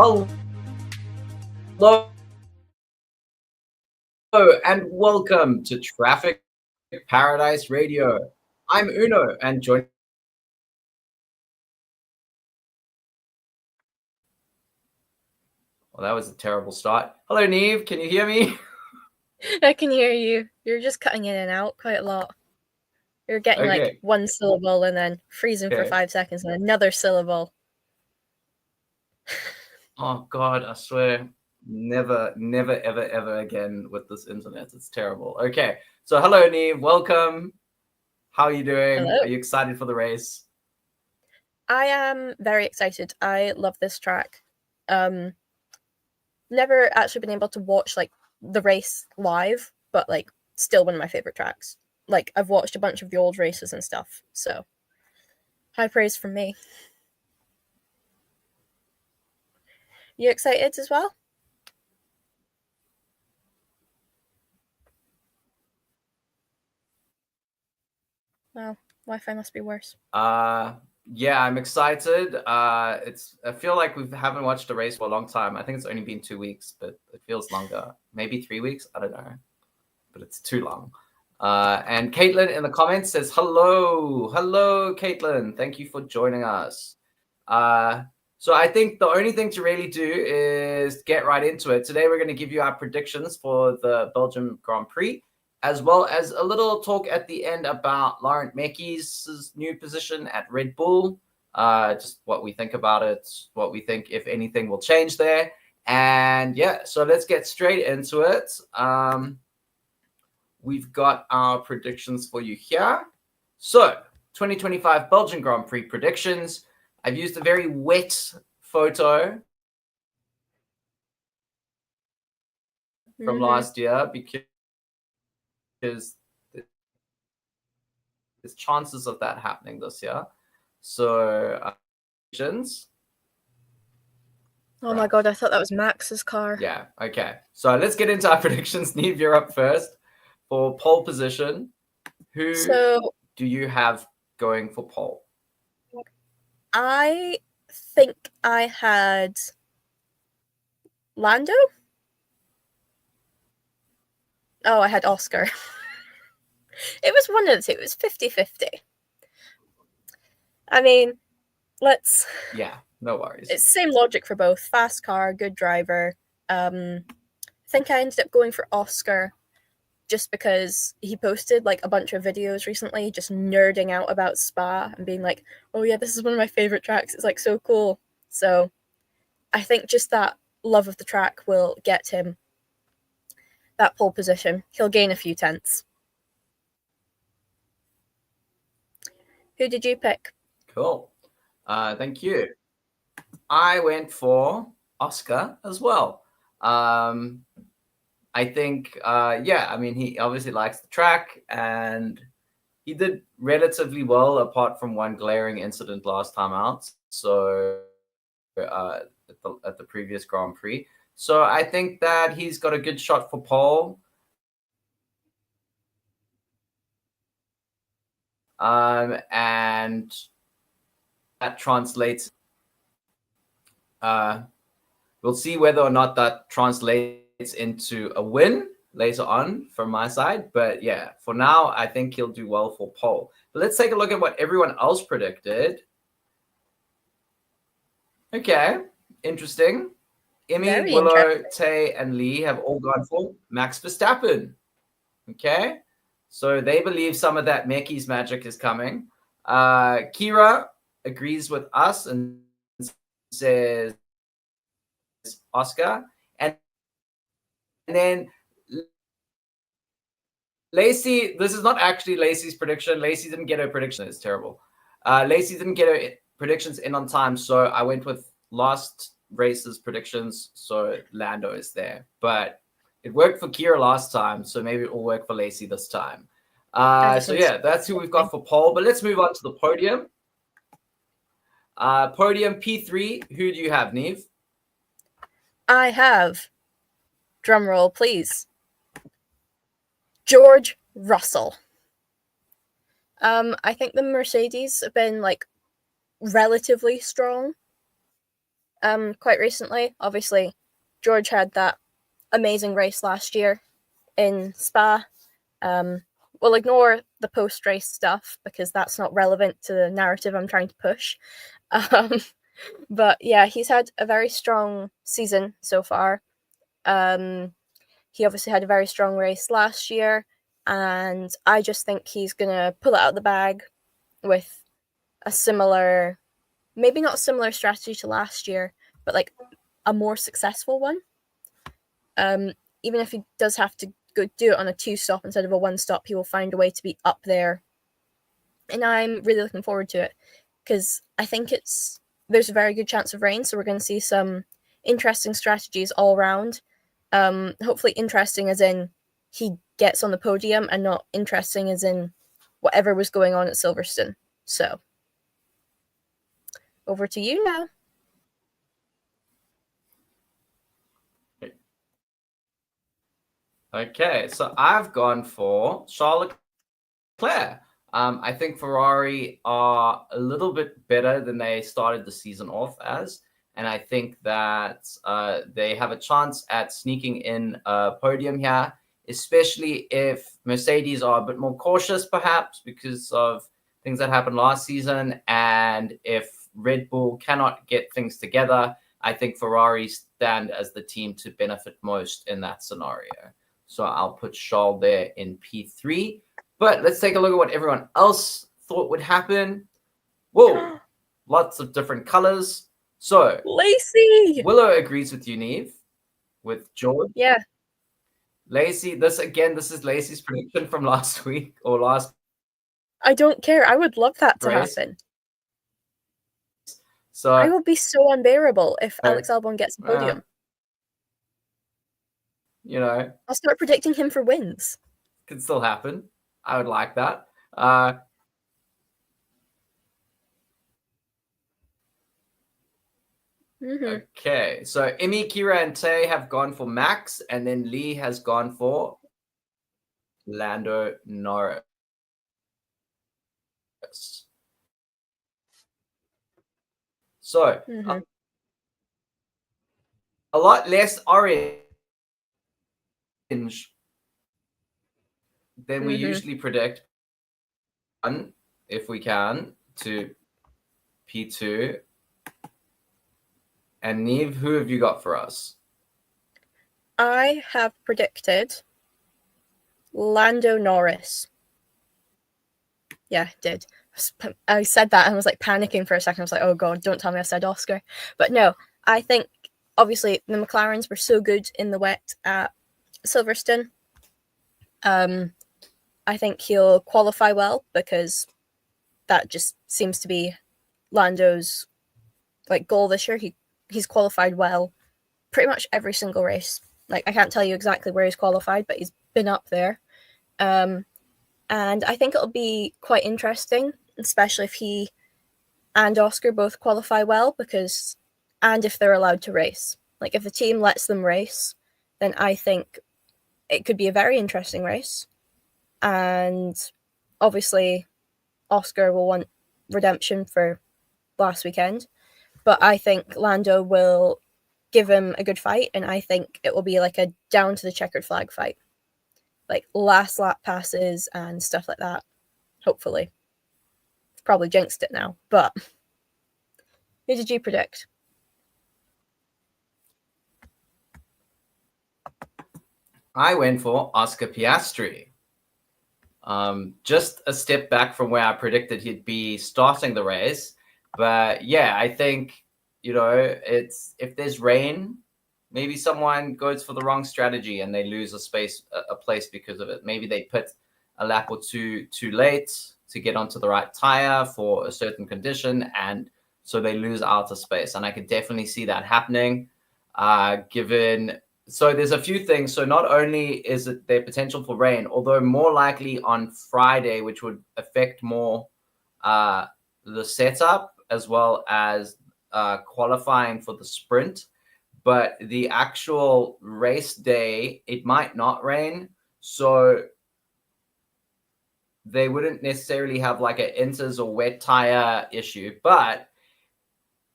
Hello and welcome to Traffic Paradise Radio. I'm Uno and joining. Well, that was a terrible start. Hello, Niamh. Can you hear me? I can hear you. You're just cutting in and out quite a lot. You're getting like one syllable and then freezing for 5 seconds and another syllable. Oh, God, I swear. Never, ever again with this internet. It's terrible. Okay, so hello, Niamh. Welcome. How are you doing? Hello. Are you excited for the race? I am very excited. I love this track. Never actually been able to watch like the race live, but like still one of my favorite tracks. Like I've watched a bunch of the old races and stuff, so high praise from me. You excited as well? Well, Wi-Fi must be worse. Yeah, I'm excited. I feel like we haven't watched a race for a long time. I think it's only been 2 weeks, but it feels longer. Maybe 3 weeks. I don't know, but it's too long. And Caitlin in the comments says, hello, Caitlin. Thank you for joining us. So I think the only thing to really do is get right into it. Today, we're going to give you our predictions for the Belgian Grand Prix, as well as a little talk at the end about Laurent Mekies' new position at Red Bull, just what we think about it, what we think, if anything, will change there. And yeah, so let's get straight into it. We've got our predictions for you here. So 2025 Belgian Grand Prix predictions. I've used a very wet photo from last year because there's chances of that happening this year. So, predictions. Oh my God, I thought that was Max's car. Yeah, okay. So let's get into our predictions. Niamh, you're up first for pole position. Who do you have going for pole? I think I had Lando. Oh, I had Oscar. It was one of the two. It was 50-50. I mean, let's... Yeah, no worries. It's the same logic for both. Fast car, good driver. I think I ended up going for Oscar just because he posted like a bunch of videos recently just nerding out about Spa and being like, oh yeah, this is one of my favorite tracks. It's like so cool. So I think just that love of the track will get him that pole position. He'll gain a few tenths. Who did you pick? Cool. Thank you. I went for Oscar as well. I think, yeah, I mean, he obviously likes the track and he did relatively well apart from one glaring incident last time out. So at the previous Grand Prix. So I think that he's got a good shot for pole. And that translates. We'll see whether or not that translates into a win later on from my side. But yeah, for now, I think he'll do well for pole. But let's take a look at what everyone else predicted. Okay, interesting. Immy, Willow, Tay, and Lee have all gone for Max Verstappen. Okay, so they believe some of that Mekies magic is coming. Kira agrees with us and says Oscar. And then Lacey, this is not actually Lacey's prediction. Lacey didn't get her prediction. It's terrible. Lacey didn't get her predictions in on time, so I went with last race's predictions, so Lando is there. But it worked for Kira last time, so maybe it will work for Lacey this time. So yeah, that's who we've got for pole. But let's move on to the podium. Podium P3, who do you have, Niamh? I have, drumroll please, George Russell. I think the Mercedes have been like relatively strong. quite recently. Obviously, George had that amazing race last year in Spa. We'll ignore the post-race stuff because that's not relevant to the narrative I'm trying to push. But yeah, he's had a very strong season so far. He obviously had a very strong race last year, and I just think he's going to pull it out of the bag with a similar, maybe not similar strategy to last year, but like a more successful one. Even if he does have to go do it on a 2-stop instead of a 1-stop, he will find a way to be up there. And I'm really looking forward to it because I think there's a very good chance of rain, so we're going to see some interesting strategies all around. Hopefully interesting as in he gets on the podium and not interesting as in whatever was going on at Silverstone. So, over to you now. Okay, so I've gone for Charles Leclerc. I think Ferrari are a little bit better than they started the season off as, and I think that they have a chance at sneaking in a podium here, especially if Mercedes are a bit more cautious, perhaps because of things that happened last season, and if Red Bull cannot get things together, I think Ferrari stand as the team to benefit most in that scenario. So I'll put Charles there in P3. But let's take a look at what everyone else thought would happen. Whoa, lots of different colors. So Lacey! Willow agrees with you, Niamh, with George. Yeah. Lacey, this is Lacey's prediction from last week or last. I don't care. I would love that to race. happen. So I will be so unbearable if Alex Albon gets the podium. You know, I'll start predicting him for wins. Could still happen. I would like that. Okay, so Immy, Kira, and Tay have gone for Max, and then Lee has gone for Lando Norris. So a lot less orange than we usually predict. One, if we can, to P2. And Niamh, who have you got for us? I have predicted Lando Norris. Yeah, I did. I said that and was like panicking for a second. I was like, oh God, don't tell me I said Oscar. But no, I think obviously the McLarens were so good in the wet at Silverstone. I think he'll qualify well because that just seems to be Lando's like goal this year. He's qualified well pretty much every single race. Like I can't tell you exactly where he's qualified, but he's been up there. And I think it'll be quite interesting, especially if he and Oscar both qualify well, and if they're allowed to race. Like if the team lets them race, then I think it could be a very interesting race. And obviously Oscar will want redemption for last weekend, but I think Lando will give him a good fight, and I think it will be like a down to the checkered flag fight, like last lap passes and stuff like that. Hopefully, probably jinxed it now, but who did you predict? I went for Oscar Piastri. Just a step back from where I predicted he'd be starting the race. But yeah, I think, it's if there's rain, maybe someone goes for the wrong strategy and they lose a place because of it. Maybe they pit a lap or two too late to get onto the right tire for a certain condition, and so they lose outer space. And I could definitely see that happening, So there's a few things. So not only is it their potential for rain, although more likely on Friday, which would affect more the setup as well as qualifying for the sprint. But the actual race day, it might not rain. So they wouldn't necessarily have like an inters or wet tire issue. But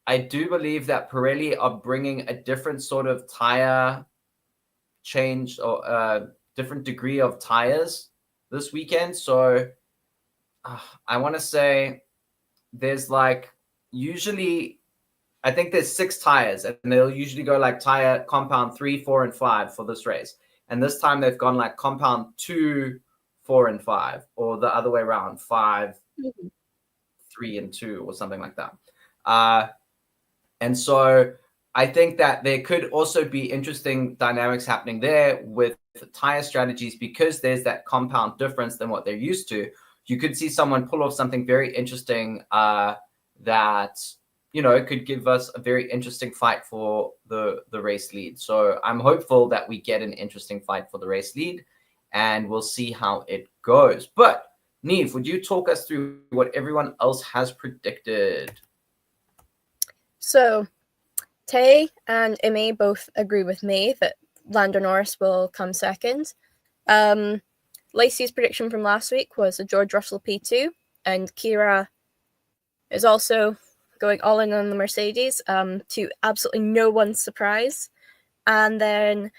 I do believe that Pirelli are bringing a different sort of tire change or a different degree of tires this weekend. So I want to say there's like usually, I think there's 6 tires, and they'll usually go like tire compound 3, 4, and 5 for this race. And this time they've gone like compound 2, 4, and 5, or the other way around, 5, 3, and 2, or something like that. And so I think that there could also be interesting dynamics happening there with tire strategies, because there's that compound difference than what they're used to. You could see someone pull off something very interesting that, you know, could give us a very interesting fight for the race lead. So I'm hopeful that we get an interesting fight for the race lead, and we'll see how it goes. But Niamh, would you talk us through what everyone else has predicted? So, Tay and Immy both agree with me that Lando Norris will come second. Lacey's prediction from last week was a George Russell P2, and Kira is also going all in on the Mercedes, to absolutely no one's surprise. And then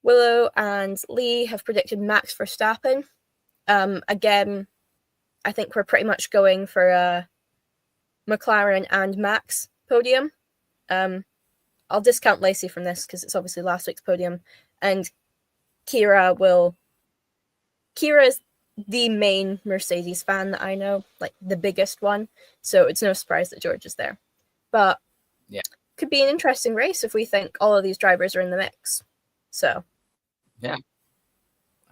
Willow and Lee have predicted Max Verstappen. Again, I think we're pretty much going for a McLaren and Max podium. I'll discount Lacey from this because it's obviously last week's podium. And Kira is the main Mercedes fan that I know, like the biggest one. So it's no surprise that George is there. But yeah, could be an interesting race if we think all of these drivers are in the mix. So yeah,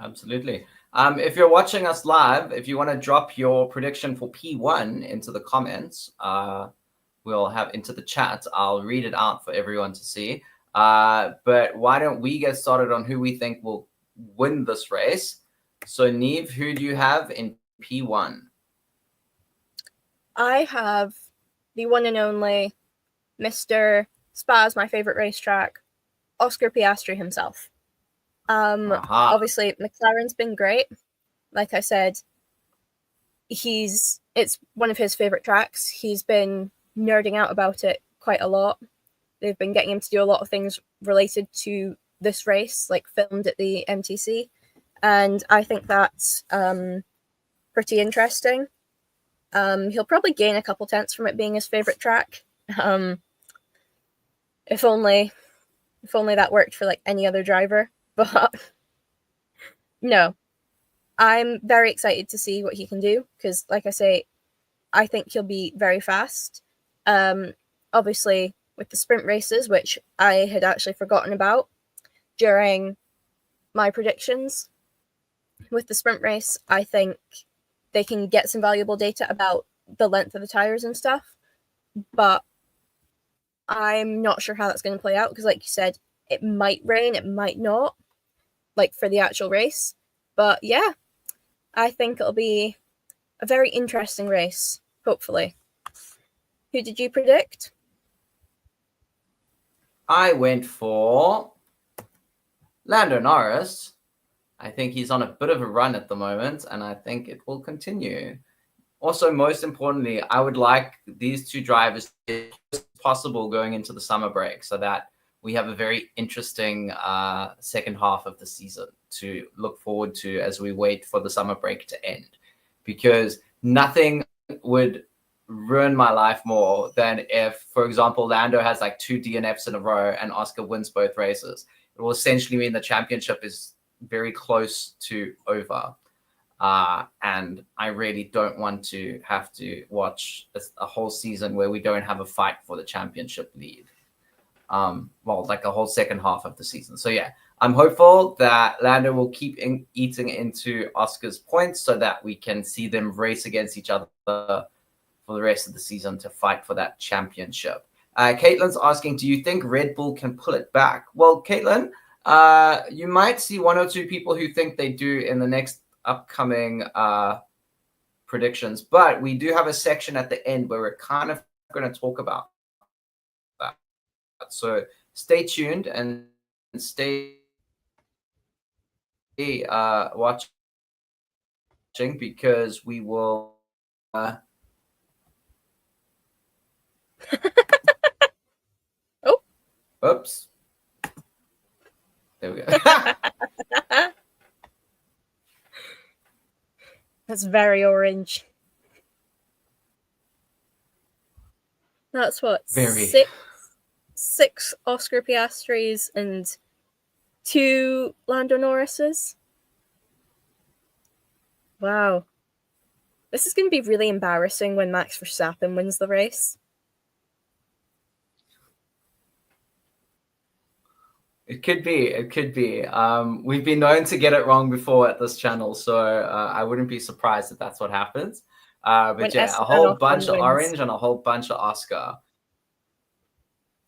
absolutely. If you're watching us live, if you want to drop your prediction for P1 into the comments, we'll have into the chat. I'll read it out for everyone to see. But why don't we get started on who we think will win this race? So Niamh, who do you have in P1? I have the one and only Mr. Spa's my favorite racetrack, Oscar Piastri himself. Obviously, McLaren's been great. Like I said, it's one of his favorite tracks. He's been nerding out about it quite a lot. They've been getting him to do a lot of things related to this race, like filmed at the MTC. And I think that's pretty interesting. He'll probably gain a couple tenths from it being his favorite track. If only that worked for like any other driver. But no, I'm very excited to see what he can do because, like I say, I think he'll be very fast. Obviously, with the sprint races, which I had actually forgotten about during my predictions. With the sprint race, I think they can get some valuable data about the length of the tires and stuff. But I'm not sure how that's going to play out because, like you said, it might rain, it might not, like for the actual race. But yeah, I think it'll be a very interesting race, hopefully. Who did you predict? I went for Lando Norris. I think he's on a bit of a run at the moment, and I think it will continue. Also, most importantly, I would like these two drivers to be as possible going into the summer break so that we have a very interesting second half of the season to look forward to as we wait for the summer break to end. Because nothing would ruin my life more than if, for example, Lando has like 2 DNFs in a row and Oscar wins both races. It will essentially mean the championship is very close to over. And I really don't want to have to watch a whole season where we don't have a fight for the championship lead. Well, like a whole second half of the season. So yeah, I'm hopeful that Lando will keep eating into Oscar's points so that we can see them race against each other for the rest of the season to fight for that championship. Caitlin's asking, do you think Red Bull can pull it back? Well, Caitlin, you might see 1 or 2 people who think they do in the next upcoming predictions, but we do have a section at the end where we're kind of going to talk about that. So stay tuned and stay watching because we will Oops. There we go. That's very orange. That's what, Very. six Oscar Piastris and 2 Lando Norrises? Wow. This is going to be really embarrassing when Max Verstappen wins the race. It could be. It could be. We've been known to get it wrong before at this channel, so I wouldn't be surprised if that's what happens. But When yeah, a Esteban whole Ocon bunch of wins. orange and a whole bunch of Oscar.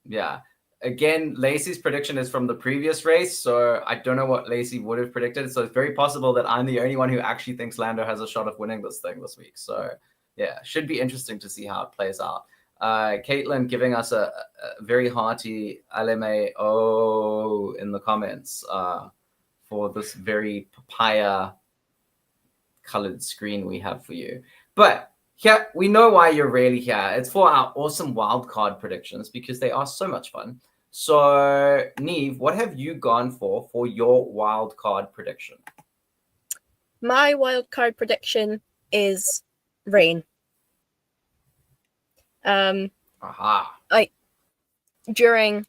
Yeah. Again, Lacey's prediction is from the previous race, so I don't know what Lacey would have predicted. So it's very possible that I'm the only one who actually thinks Lando has a shot of winning this thing this week. So yeah, should be interesting to see how it plays out. Caitlin giving us a very hearty LMAO in the comments for this very papaya colored screen we have for you. But yeah, we know why you're really here. It's for our awesome wildcard predictions because they are so much fun. So, Niamh, what have you gone for your wildcard prediction? My wildcard prediction is rain. During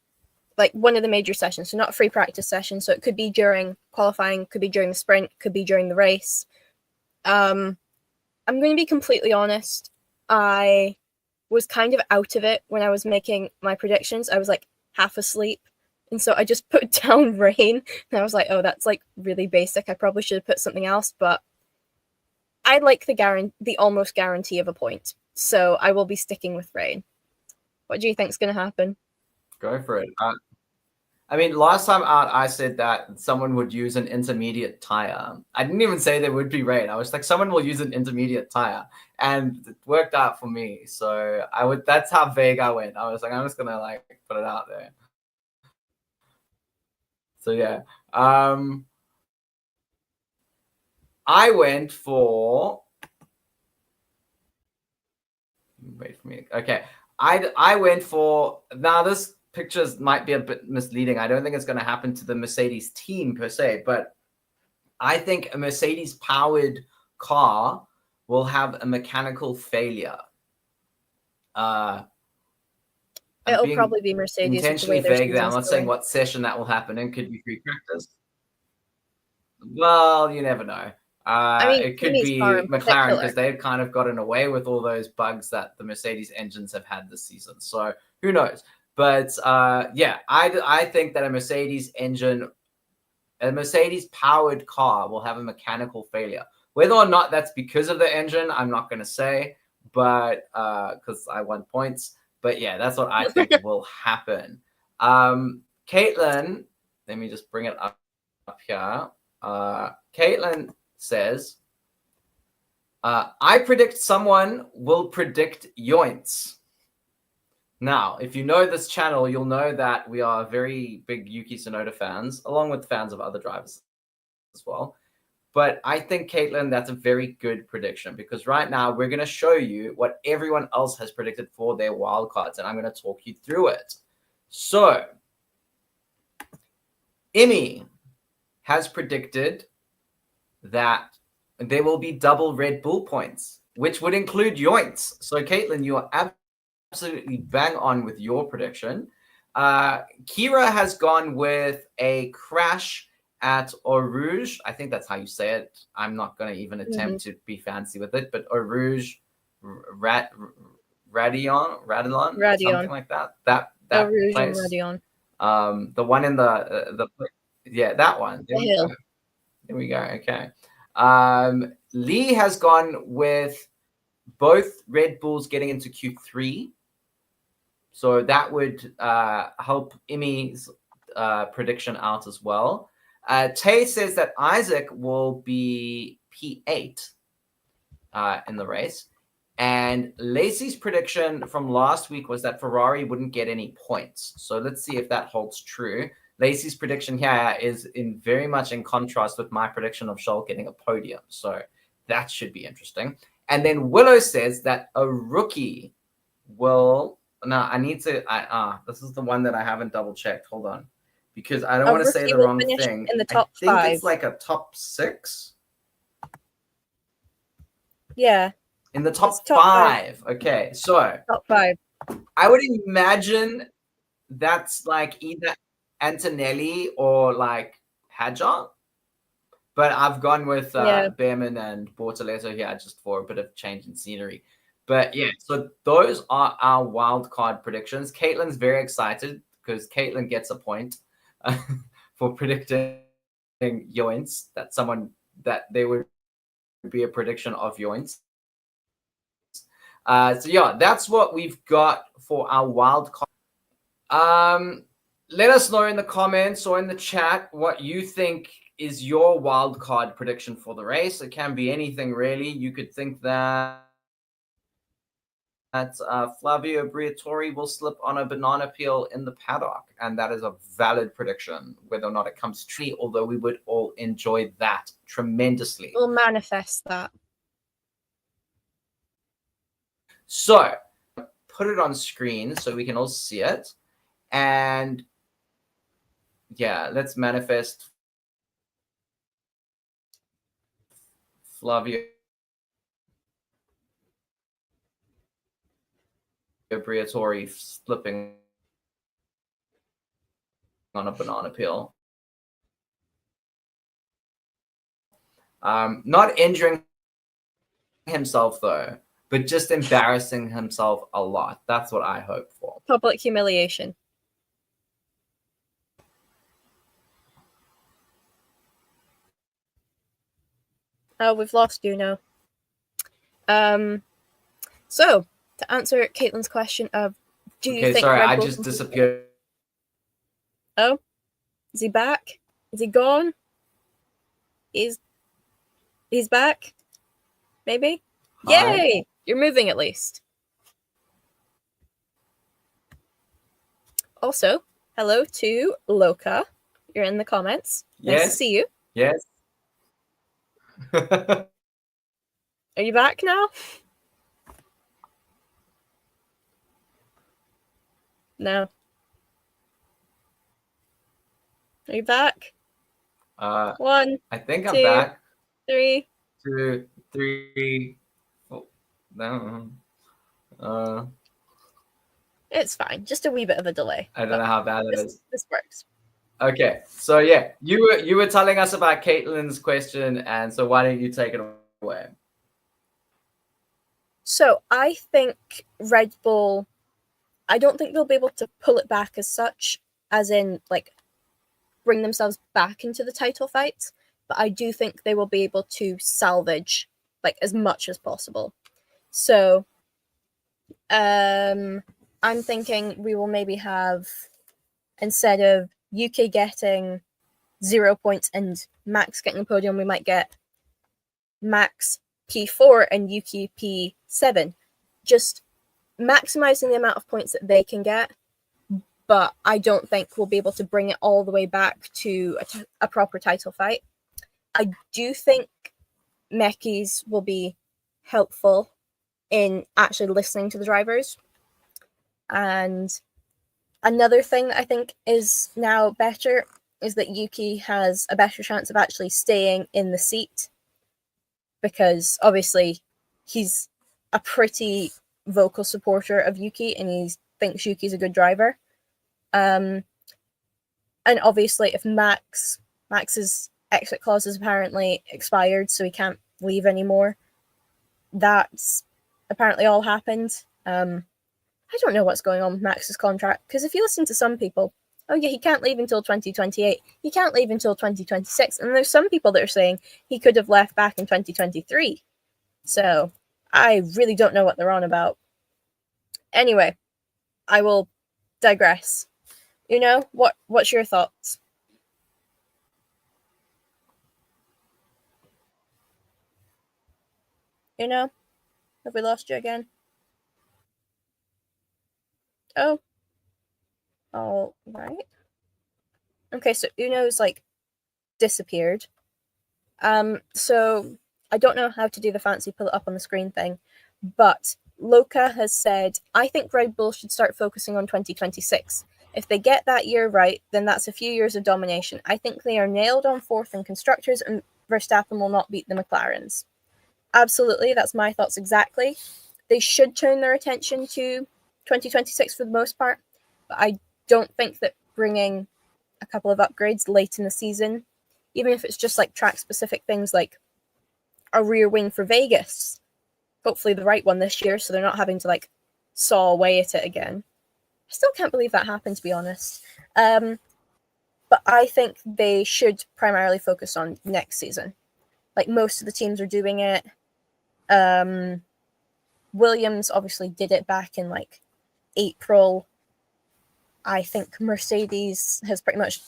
one of the major sessions, so not a free practice session, so it could be during qualifying, could be during the sprint, could be during the race. I'm going to be completely honest. I was kind of out of it when I was making my predictions. I was like half asleep, and so I just put down rain, and I was like, oh, that's like really basic. I probably should have put something else, but I like the almost guarantee of a point, so I will be sticking with rain. What do you think is going to happen? Go for it. I mean, last time out, I said that someone would use an intermediate tire. I didn't even say there would be rain. I was like, someone will use an intermediate tire, and it worked out for me. So that's how vague I went. I was like, I'm just gonna like put it out there. So yeah, I went for. Wait for me. Okay, I went for now this. Pictures might be a bit misleading. I don't think it's going to happen to the Mercedes team per se, but I think a Mercedes powered car will have a mechanical failure. It'll probably be Mercedes. Intentionally vague there. I'm not saying what session that will happen in. Could be free practice. Well, you never know. I mean, it could be McLaren because they've kind of gotten away with all those bugs that the Mercedes engines have had this season. So who knows? But yeah, I think that a Mercedes powered car will have a mechanical failure. Whether or not that's because of the engine, I'm not going to say, but because I won points. But yeah, that's what I think will happen. Caitlin, let me just bring it up here. Caitlin says, I predict someone will predict yoints. Now, if you know this channel, you'll know that we are very big Yuki Tsunoda fans, along with fans of other drivers as well. But I think, Caitlin, that's a very good prediction because right now we're going to show you what everyone else has predicted for their wildcards, and I'm going to talk you through it. So, Immy has predicted that there will be double Red Bull points, which would include yoints. So, Caitlin, you are absolutely bang on with your prediction. Kira has gone with a crash at Eau Rouge. I think that's how you say it. I'm not going to even attempt to be fancy with it, but Eau Rouge, Radillon, something like that. That Eau Rouge place. And Radillon. The one in the yeah, that one. There we go. Okay. Lee has gone with both Red Bulls getting into Q3. So that would help Immy's prediction out as well. Tay says that Isaac will be P8 in the race. And Lacey's prediction from last week was that Ferrari wouldn't get any points. So let's see if that holds true. Lacey's prediction here is very much in contrast with my prediction of Scholl getting a podium. So that should be interesting. And then Willow says that a rookie will, No, I need to. This is the one that I haven't double checked. Hold on, because I don't want to say rookie the will wrong finish thing. in the I top think 5. it's like a top 6. Yeah, In the top, it's top 5. Okay, so top 5. I would imagine that's like either Antonelli or like Hadjar. But I've gone with Yeah. Behrman and Bortoleto here just for a bit of change in scenery. But yeah, so those are our wild card predictions. Caitlin's very excited because Caitlin gets a point for predicting Yoints, that they would be a prediction of Yoints. So yeah, that's what we've got for our wild card. Let us know in the comments or in the chat what you think is your wild card prediction for the race. It can be anything really. You could think that Flavio Briatore will slip on a banana peel in the paddock, and that is a valid prediction. Whether or not it comes true, although we would all enjoy that tremendously. We'll manifest that. So put it on screen so we can all see it. And yeah, let's manifest Flavio Briatore slipping on a banana peel. Not injuring himself though, but just embarrassing himself a lot. That's what I hope for. Public humiliation. Oh, we've lost Uno. So to answer Caitlin's question of, do you think sorry, Red I Bull just disappeared. Oh, is he back? Is he gone? He's back. Maybe. Hi. Yay! You're moving at least. Also, hello to Loka. You're in the comments. Yes. Nice to see you. Yes. Are you back now? No. Are you back? 1, I think 2, I'm back. 3. 2, 3. Oh, no. It's fine. Just a wee bit of a delay. I don't know how bad it is. This works. Okay, so yeah, you were telling us about Caitlin's question, and so why don't you take it away? So I think Red Bull, I don't think they'll be able to pull it back as such, as in like bring themselves back into the title fight, but I do think they will be able to salvage like as much as possible. So I'm thinking we will maybe have, instead of UK getting 0 points and Max getting the podium, we might get Max P4 and UK P7, just maximizing the amount of points that they can get. But I don't think we'll be able to bring it all the way back to a proper title fight. I do think Mekies will be helpful in actually listening to the drivers. And another thing that I think is now better is that Yuki has a better chance of actually staying in the seat, because obviously he's a pretty vocal supporter of Yuki and he thinks Yuki's a good driver. And obviously if Max's exit clause is apparently expired, so he can't leave anymore. That's apparently all happened. I don't know what's going on with Max's contract, because if you listen to some people, oh yeah, he can't leave until 2028. He can't leave until 2026. And there's some people that are saying he could have left back in 2023. So I really don't know what they're on about. Anyway, I will digress. You know, what's your thoughts? You know, have we lost you again? Oh. All right. Okay, so Uno's like disappeared. So I don't know how to do the fancy pull it up on the screen thing, but Loka has said, I think Red Bull should start focusing on 2026. If they get that year right, then that's a few years of domination. I think they are nailed on fourth in constructors, and Verstappen will not beat the McLarens. Absolutely, that's my thoughts exactly. They should turn their attention to 2026 for the most part, but I don't think that bringing a couple of upgrades late in the season, even if it's just like track specific things like a rear wing for Vegas, hopefully the right one this year, so they're not having to like saw away at it again. I still can't believe that happened, to be honest. But I think they should primarily focus on next season. Like most of the teams are doing it. Williams obviously did it back in like April. I think Mercedes has pretty much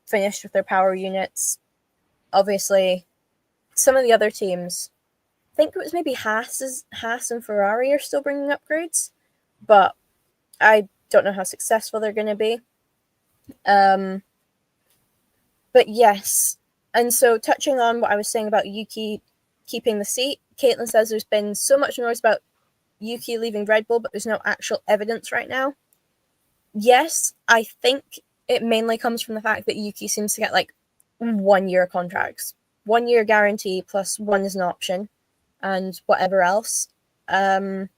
finished with their power units. Obviously, some of the other teams, I think it was maybe Haas and Ferrari are still bringing upgrades, but I don't know how successful they're going to be. But yes, and so touching on what I was saying about Yuki keeping the seat, Caitlin says there's been so much noise about Yuki leaving Red Bull, but there's no actual evidence right now. Yes, I think it mainly comes from the fact that Yuki seems to get like 1 year contracts, 1 year guarantee plus one is an option, and whatever else. And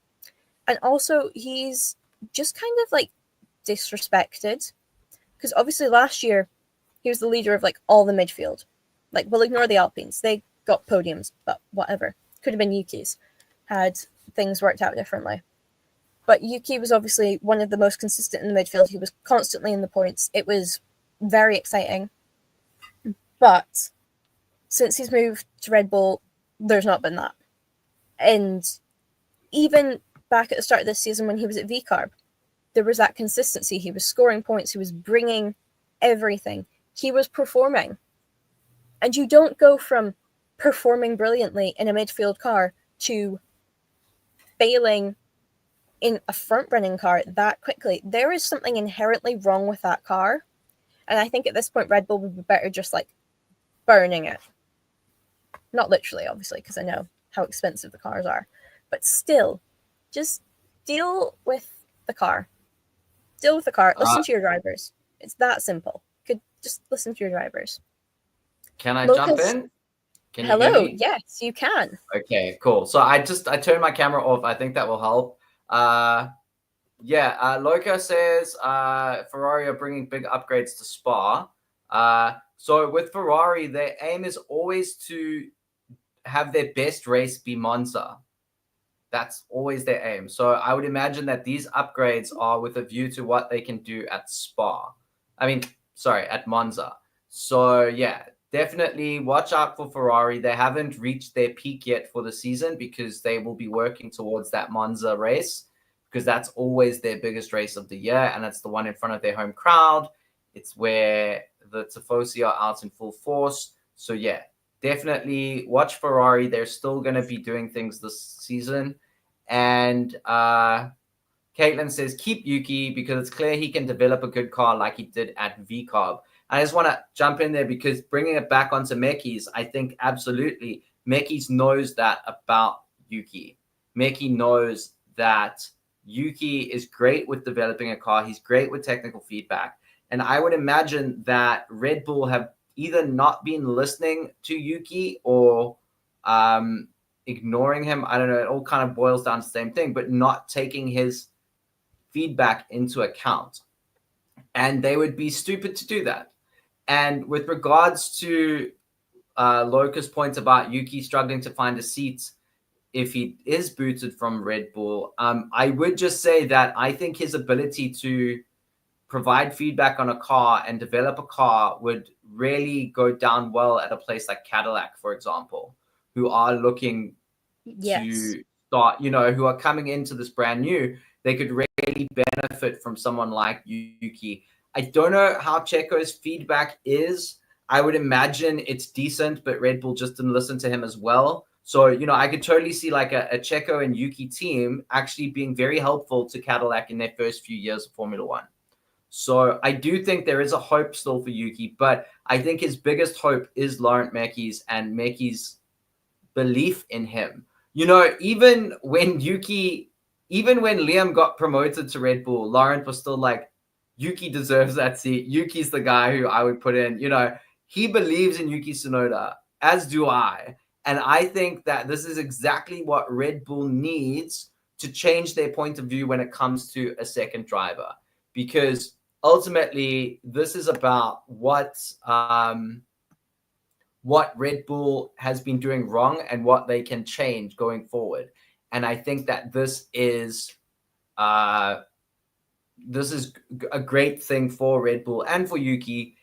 also he's just kind of like disrespected, because obviously last year he was the leader of like all the midfield. Like, we'll ignore the Alpines, they got podiums, but whatever. Could have been Yuki's had things worked out differently. But Yuki was obviously one of the most consistent in the midfield. He was constantly in the points. It was very exciting. But since he's moved to Red Bull, there's not been that. And even back at the start of this season when he was at VCarb, there was that consistency. He was scoring points. He was bringing everything. He was performing. And you don't go from performing brilliantly in a midfield car to failing in a front-running car that quickly. There is something inherently wrong with that car. And I think at this point, Red Bull would be better just like burning it. Not literally, obviously, because I know how expensive the cars are. But still, just deal with the car. Deal with the car. Listen to your drivers. It's that simple. Could just listen to your drivers. Can I jump in? Can you Hello. hear me? Yes, you can. Okay, cool. So I turned my camera off. I think that will help. Loka says Ferrari are bringing big upgrades to Spa. So with Ferrari, their aim is always to have their best race be Monza. That's always their aim. So I would imagine that these upgrades are with a view to what they can do at Spa. At Monza. So yeah, definitely watch out for Ferrari. They haven't reached their peak yet for the season because they will be working towards that Monza race, because that's always their biggest race of the year, and it's the one in front of their home crowd. It's where the Tifosi are out in full force. So yeah, definitely watch Ferrari. They're still going to be doing things this season. And Caitlin says, keep Yuki because it's clear he can develop a good car like he did at VCarb. I just want to jump in there because bringing it back onto Mekies, I think absolutely Mekies knows that about Yuki. Meki knows that Yuki is great with developing a car. He's great with technical feedback. And I would imagine that Red Bull have either not been listening to Yuki or ignoring him. I don't know. It all kind of boils down to the same thing, but not taking his feedback into account. And they would be stupid to do that. And with regards to Loka's point about Yuki struggling to find a seat if he is booted from Red Bull, I would just say that I think his ability to provide feedback on a car and develop a car would really go down well at a place like Cadillac, for example, who are looking to start, who are coming into this brand new. They could really benefit from someone like Yuki. I don't know how Checo's feedback is. I would imagine it's decent, but Red Bull just didn't listen to him as well. So, I could totally see like a Checo and Yuki team actually being very helpful to Cadillac in their first few years of Formula One. So I do think there is a hope still for Yuki, but I think his biggest hope is Laurent Mekies and Mekies' belief in him. Even when Yuki even when Liam got promoted to Red Bull, Laurent was still like, Yuki deserves that seat. Yuki's the guy who I would put in. You know, he believes in Yuki Tsunoda, as do I. And I think that this is exactly what Red Bull needs to change their point of view when it comes to a second driver. Because ultimately, this is about what Red Bull has been doing wrong and what they can change going forward. And I think that this is a great thing for Red Bull and for Yuki.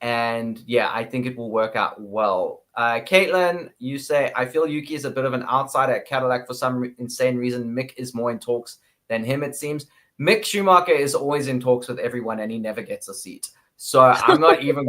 And yeah, I think it will work out well. Caitlin, you say, I feel Yuki is a bit of an outsider at Cadillac for some insane reason. Mick is more in talks than him, it seems. Mick Schumacher is always in talks with everyone and he never gets a seat. So I'm not even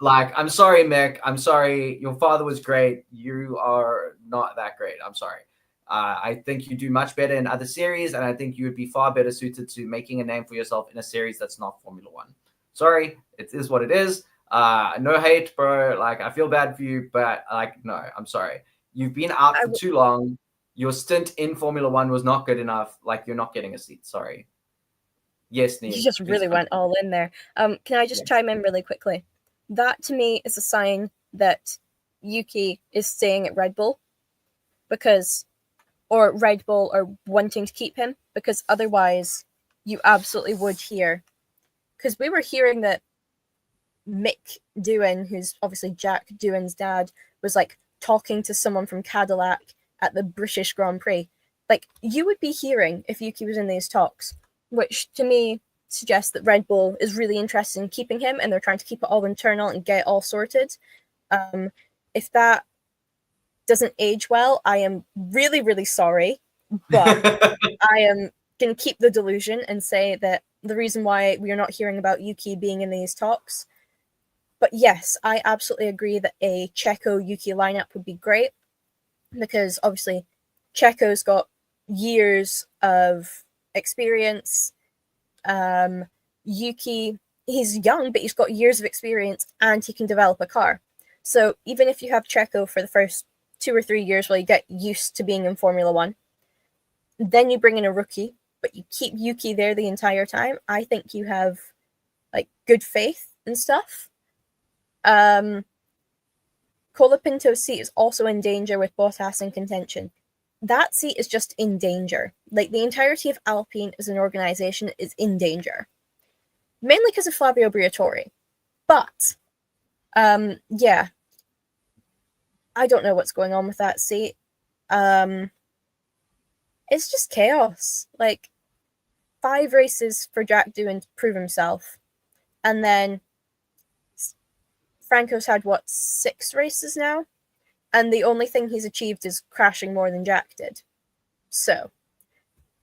like, I'm sorry, Mick. I'm sorry. Your father was great. You are not that great. I'm sorry. I think you do much better in other series, and I think you would be far better suited to making a name for yourself in a series that's not Formula One. Sorry, it is what it is. No hate, bro. Like, I feel bad for you, but like, no, I'm sorry. You've been out for too long. Your stint in Formula One was not good enough. Like, you're not getting a seat. Sorry. Yes, Niamh. You just really went all in there. Can I just chime in really quickly? That to me is a sign that Yuki is staying at Red Bull or Red Bull are wanting to keep him, because otherwise you absolutely would hear. Because we were hearing that Mick Doohan, who's obviously Jack Doohan's dad, was like talking to someone from Cadillac at the British Grand Prix. Like, you would be hearing if Yuki was in these talks, which to me suggests that Red Bull is really interested in keeping him and they're trying to keep it all internal and get it all sorted. If that doesn't age well, I am really, really sorry, but I am going to keep the delusion and say that the reason why we are not hearing about Yuki being in these talks. But yes, I absolutely agree that a Checo-Yuki lineup would be great, because obviously Checo's got years of experience. Yuki, he's young, but he's got years of experience and he can develop a car. So even if you have Checo for the first 2 or 3 years while you get used to being in Formula One, then you bring in a rookie, but you keep Yuki there the entire time, I think you have like good faith and stuff. Colapinto's seat is also in danger with Bottas in contention. That seat is just in danger. Like, the entirety of Alpine as an organization is in danger. Mainly because of Fabio Briatore. But, yeah. I don't know what's going on with that seat. It's just chaos. Like, 5 races for Jack Doohan to prove himself. And then Franco's had, 6 races now? And the only thing he's achieved is crashing more than Jack did. So,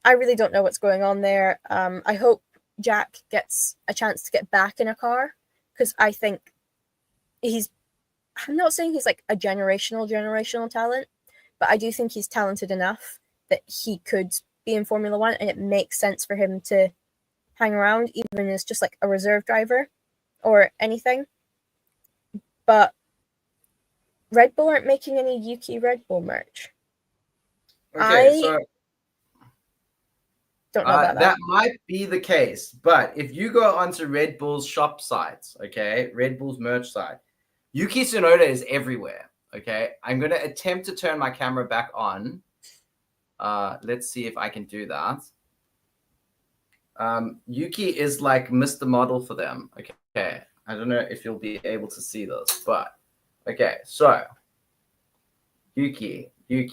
I really don't know what's going on there. I hope Jack gets a chance to get back in a car, because I think I'm not saying he's like a generational talent, but I do think he's talented enough that he could be in Formula One, and it makes sense for him to hang around, even as just like a reserve driver or anything. But Red Bull aren't making any Yuki Red Bull merch. Okay, so don't know about that. That might be the case, but if you go onto Red Bull's shop sites, okay, Red Bull's merch site, Yuki Tsunoda is everywhere, okay? I'm going to attempt to turn my camera back on. Let's see if I can do that. Yuki is like Mr. Model for them, okay? I don't know if you'll be able to see this, but okay, so Yuki. We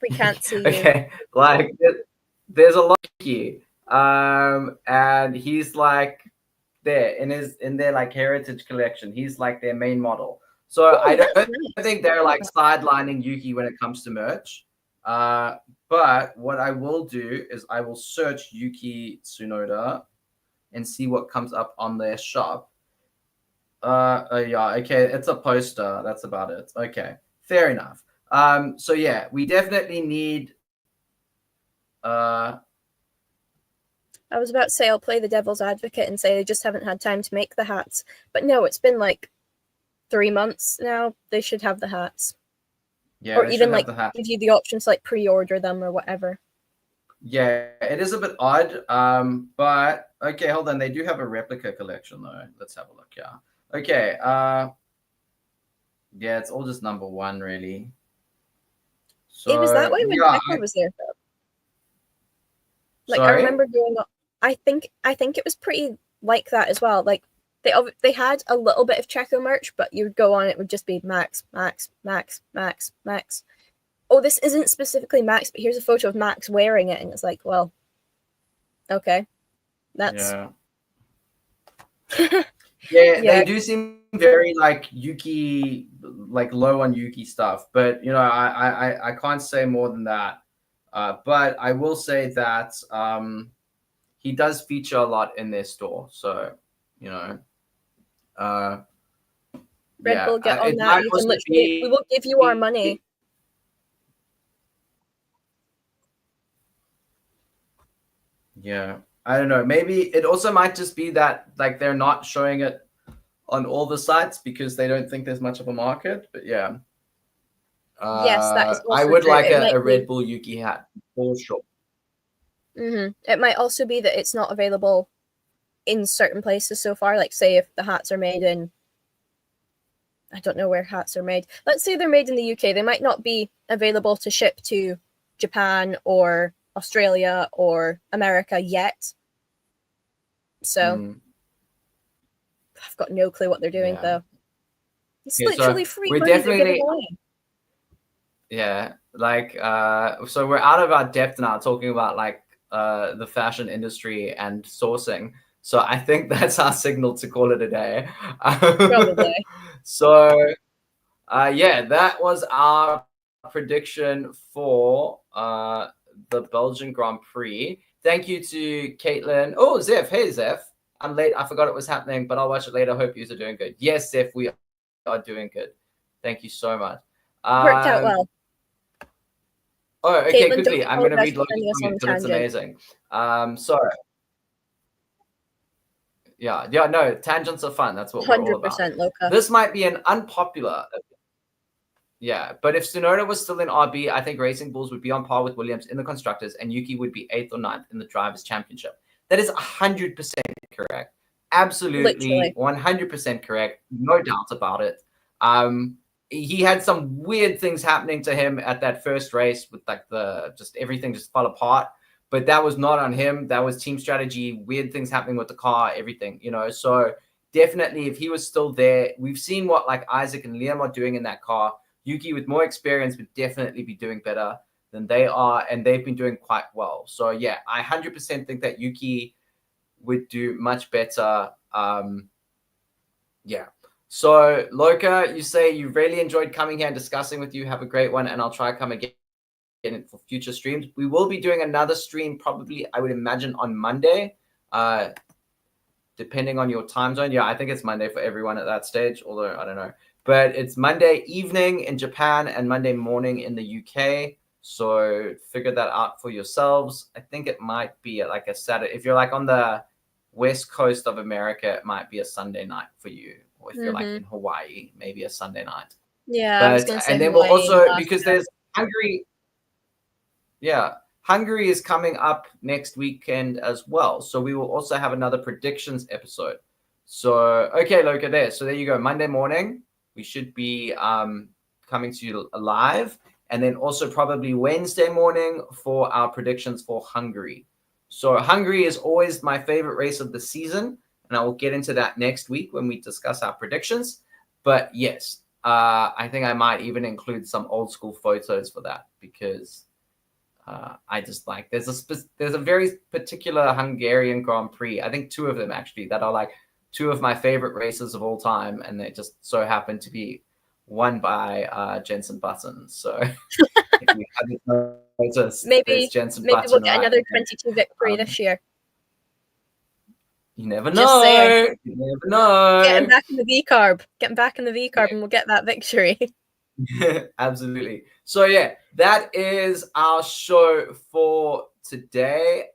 can't see you. Okay, like there's a lot of Yuki, and he's like there in their like heritage collection. He's like their main model. So I don't think they're like sidelining Yuki when it comes to merch. But what I will do is I will search Yuki Tsunoda and see what comes up on their shop. Yeah, okay, it's a poster. That's about it. Okay, fair enough. So yeah, we definitely need. I was about to say I'll play the devil's advocate and say they just haven't had time to make the hats, but no, it's been like 3 months now. They should have the hats. Yeah, or even like give you the option to like pre-order them or whatever. Yeah, it is a bit odd. But okay, hold on. They do have a replica collection though. Let's have a look. Yeah. Okay. Yeah, it's all just number one really. It was that So way when yeah, Checo was there, though. Like I sorry. remember growing up. I think it was pretty like that as well. Like they had a little bit of Checo merch, but you would go on, it would just be Max, Max, Max, Max, Max. Oh, this isn't specifically Max, but here's a photo of Max wearing it, and it's like, well, okay, that's Yeah. Yeah, yeah. they do seem very like Yuki, like low on Yuki stuff. But I can't say more than that. But I will say that he does feature a lot in their store. So you know, uh, Red Bull, get on it that. might You can also literally, we will give you our money. Yeah, I don't know. Maybe it also might just be that like they're not showing it on all the sites because they don't think there's much of a market. But yeah. Yes, that is I also would true. like It a might Red be. Bull Yuki hat for sure. It might also be that it's not available in certain places so far. Like, say, if the hats are made in, I don't know where hats are made. Let's say they're made in the UK. They might not be available to ship to Japan or Australia or America yet. So I've got no clue what they're doing, though. It's literally free we're money they're giving definitely away. yeah, like so we're out of our depth now talking about like the fashion industry and sourcing. So I think that's our signal to call it a day. Probably. So yeah, that was our prediction for the Belgian Grand Prix. Thank you to Caitlin. Oh, Zeph. Hey, Zeph. I'm late. I forgot it was happening, but I'll watch it later. Hope you are doing good. Yes, Zeph, we are doing good. Thank you so much. Worked out well. Oh, okay, Caitlin, quickly. don't I'm going to apologize read for Loki's sending us on comment a because it's tangent. amazing. Sorry. Yeah, no, tangents are fun. That's what we're all about. 100% Loka. This might be an unpopular. Yeah, but if Tsunoda was still in RB, I think Racing Bulls would be on par with Williams in the constructors, and Yuki would be 8th or 9th in the drivers' championship. That is 100% correct. Absolutely, 100% correct. No doubt about it. He had some weird things happening to him at that first race with like just everything just fell apart. But that was not on him. That was team strategy, weird things happening with the car, everything, So definitely, if he was still there, we've seen what like Isaac and Liam are doing in that car. Yuki with more experience would definitely be doing better than they are, and they've been doing quite well. So yeah, I 100% think that Yuki would do much better. Yeah. So Loka, you say you really enjoyed coming here and discussing with you. Have a great one, and I'll try to come again for future streams. We will be doing another stream probably, I would imagine, on Monday, depending on your time zone. Yeah, I think it's Monday for everyone at that stage, although I don't know. But it's Monday evening in Japan and Monday morning in the UK. So figure that out for yourselves. I think it might be like a Saturday. If you're like on the west coast of America, it might be a Sunday night for you. Or if you're like in Hawaii, maybe a Sunday night. Yeah, I was going to say and then Hawaii, we'll also, because there's Hungary. Yeah. Hungary is coming up next weekend as well. So we will also have another predictions episode. So, okay, Loka, there. So there you go. Monday morning, we should be coming to you live. And then also probably Wednesday morning for our predictions for Hungary. So Hungary is always my favorite race of the season. And I will get into that next week when we discuss our predictions. But yes, I think I might even include some old school photos for that because I just like there's a very particular Hungarian Grand Prix. I think two of them actually that are like two of my favorite races of all time, and they just so happen to be won by Jenson Button. So if you haven't noticed, maybe we'll get another 22 victory this year. You never know. You never know. Getting back in the V carb. Getting back in the V carb, and we'll get that victory. Absolutely. So yeah, that is our show for today.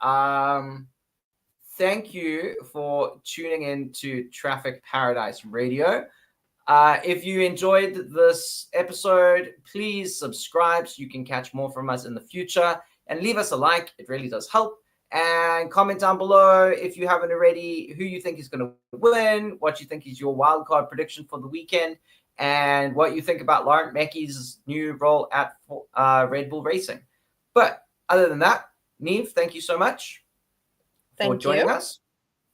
Thank you for tuning in to Traffic Paradise Radio. If you enjoyed this episode, please subscribe so you can catch more from us in the future. and leave us a like. It really does help. And comment down below if you haven't already who you think is going to win, what you think is your wildcard prediction for the weekend, and what you think about Laurent Mekies' new role at Red Bull Racing. But other than that, Niamh, thank you so much for joining us.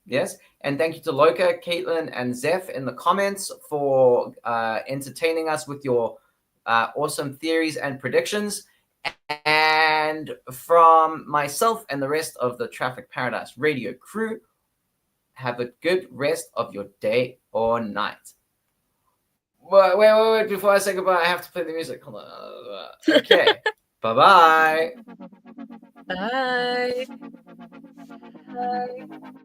Yes, and thank you to Loka, Caitlin, and Zeph in the comments for entertaining us with your awesome theories and predictions. And from myself and the rest of the Traffic Paradise Radio crew, have a good rest of your day or night. Wait. Before I say goodbye, I have to play the music. Hold on. Okay. Bye-bye. Bye. Bye.